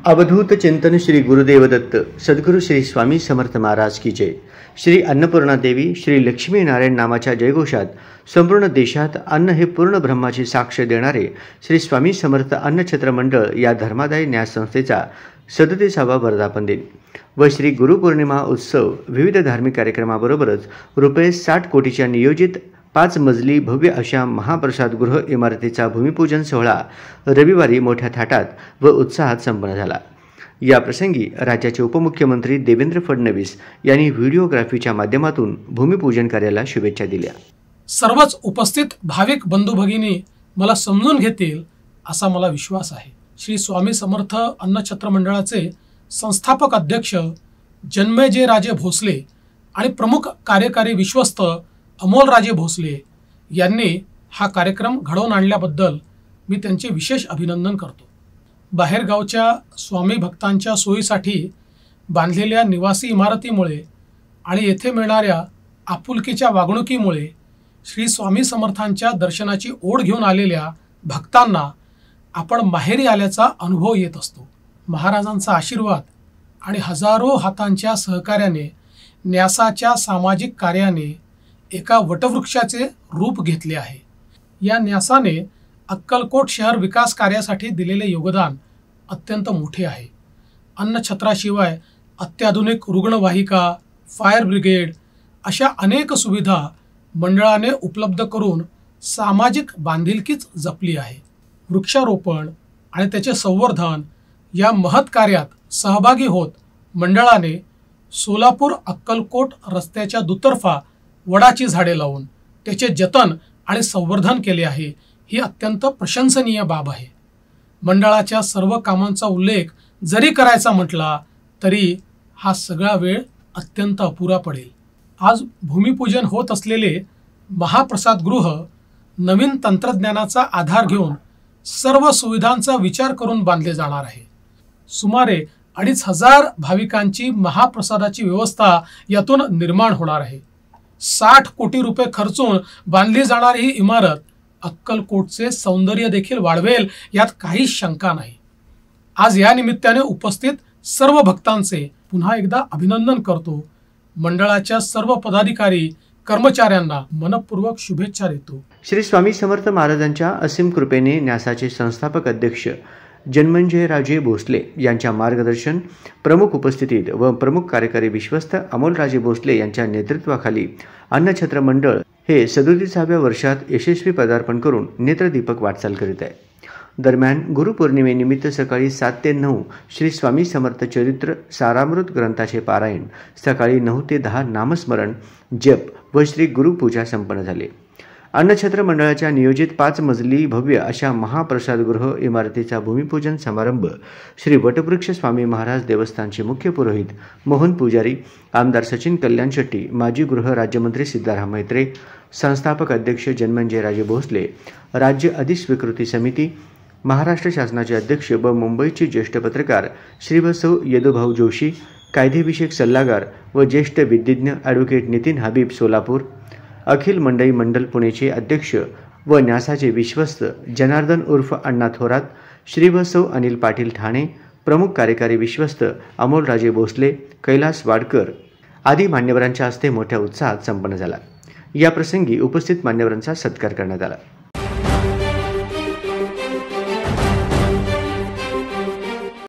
अवधूत चिंतन श्री गुरुदेव दत्त सद्गुरु श्री स्वामी समर्थ महाराज की जय। श्री अन्नपूर्णा देवी श्री लक्ष्मी नारायण नामाच्या जयघोषात संपूर्ण देशात अन्न हे पूर्ण ब्रह्माची साक्ष देणारे श्री स्वामी समर्थ अन्नछत्र मंडळ या धर्मादायी न्यास संस्थेचा 37वा वर्धापन दिन व श्री गुरुपौर्णिमा उत्सव विविध धार्मिक कार्यक्रमाबरोबरच ₹60 कोटीच्या नियोजित 5 मजली भव्य अशा महाप्रसादगृह इमारतीचा भूमिपूजन सोहळा रविवारी मोठ्या थाटात व उत्साहात संपन्न झाला। या प्रसंगी राज्याचे उपमुख्यमंत्री देवेंद्र फडणवीस यांनी व्हिडिओग्राफीच्या माध्यमातून भूमिपूजन कार्याला शुभेच्छा दिल्या। सर्वच उपस्थित भाविक बंधू भगिनी मला समजून घेतील असा मला विश्वास आहे। श्री स्वामी समर्थ अन्नछत्र मंडळाचे संस्थापक अध्यक्ष जन्मेजय राजे भोसले आणि प्रमुख कार्यकारी विश्वस्त अमोलराजे भोसले यांनी हा कार्यक्रम घडवून आणल्याबद्दल मी त्यांचे विशेष अभिनंदन करतो। बाहेरगावच्या स्वामी भक्तांच्या सोयीसाठी बांधलेल्या निवासी इमारतीमुळे आणि येथे मिळणाऱ्या आपुलकीच्या वागणुकीमुळे श्री स्वामी समर्थांच्या दर्शनाची ओढ घेऊन आलेल्या भक्तांना आपण माहेरी आल्याचा अनुभव येत असतो। महाराजांचा आशीर्वाद आणि हजारो हातांच्या सहकार्याने न्यासाच्या सामाजिक कार्याने एका वटवृक्षाचे रूप घेतले आहे। या न्यासाने अक्कलकोट शहर विकास कार्यासाठी दिलेले योगदान अत्यंत मोठे आहे। अन्नछत्राशिवाय अत्याधुनिक रुग्णवाहिका, फायर ब्रिगेड अशा अनेक सुविधा मंडळाने उपलब्ध करून सामाजिक बांधिलकीच जपली आहे। वृक्षारोपण आणि त्याचे संवर्धन या महत् कार्यात सहभागी होत मंडळाने सोलापूर अक्कलकोट रस्त्याच्या दुतर्फा वडाची झाडे लावून त्याचे जतन आणि संवर्धन केले आहे। ही अत्यंत प्रशंसनीय बाब आहे। मंडळाच्या सर्व कामांचा उल्लेख जरी करायचा म्हटला तरी हा सगळा वेळ अत्यंत अपुरा पडेल। आज भूमिपूजन होत असलेले महाप्रसादगृह नवीन तंत्रज्ञानाचा आधार घेऊन सर्व सुविधांचा विचार करून बांधले जाणार आहे। सुमारे 2500 भाविकांची महाप्रसादाची व्यवस्था यातून निर्माण होणार आहे। 60 कोटी रुपये खर्चून बांधली जाणारी ही इमारत अक्कलकोटचे सौंदर्य देखील वाढवेल यात काही शंका नाही। आज या निमित्ताने उपस्थित सर्व भक्तांचे पुन्हा एकदा अभिनंदन करतो। मंडळाच्या सर्व पदाधिकारी कर्मचाऱ्यांना मनपूर्वक शुभेच्छा देतो। श्री स्वामी समर्थ महाराजांच्या असीम कृपेने न्यासाचे संस्थापक अध्यक्ष जन्मेजय राजे भोसले यांच्या मार्गदर्शन, प्रमुख उपस्थितीत व प्रमुख कार्यकारी विश्वस्त अमोलराजे भोसले यांच्या नेतृत्वाखाली अन्नछत्र मंडळ हे 37व्या वर्षात यशस्वी पदार्पण करून नेत्रदीपक वाटचाल करीत आहे। दरम्यान गुरुपौर्णिमेनिमित्त सकाळी 7 ते 9 श्री स्वामी समर्थ चरित्र सारामृत ग्रंथाचे पारायण, सकाळी 9 ते 10 नामस्मरण, जप व श्री गुरुपूजा संपन्न झाले। अन्नछत्र मंडळाच्या नियोजित 5 मजली भव्य अशा महाप्रसादगृह इमारतीचा भूमिपूजन समारंभ श्री वटवृक्ष स्वामी महाराज देवस्थानचे मुख्य पुरोहित मोहन पुजारी, आमदार सचिन कल्याण शेट्टी, माजी गृह राज्यमंत्री सिद्धाराम मैत्रे, संस्थापक अध्यक्ष जन्मेजय राजे भोसले, राज्य अधिस्वीकृती समिती, महाराष्ट्र शासनाचे अध्यक्ष व मुंबईचे ज्येष्ठ पत्रकार श्री बसव यदुभाऊ जोशी, कायदेविषयक सल्लागार व ज्येष्ठ विधिज्ञ ॲडव्होकेट नितीन हबीब सोलापूर, अखिल मंडई मंडल पुणेचे अध्यक्ष व न्यासाचे विश्वस्त जनार्दन उर्फ अण्णा थोरात, श्री बसव अनिल पाटील ठाणे, प्रमुख कार्यकारी विश्वस्त अमोलराजे भोसले, कैलास वाडकर आदी मान्यवरांच्या हस्ते मोठ्या उत्साहात संपन्न झाला। या प्रसंगी उपस्थित मान्यवरांचा सत्कार करण्यात आला।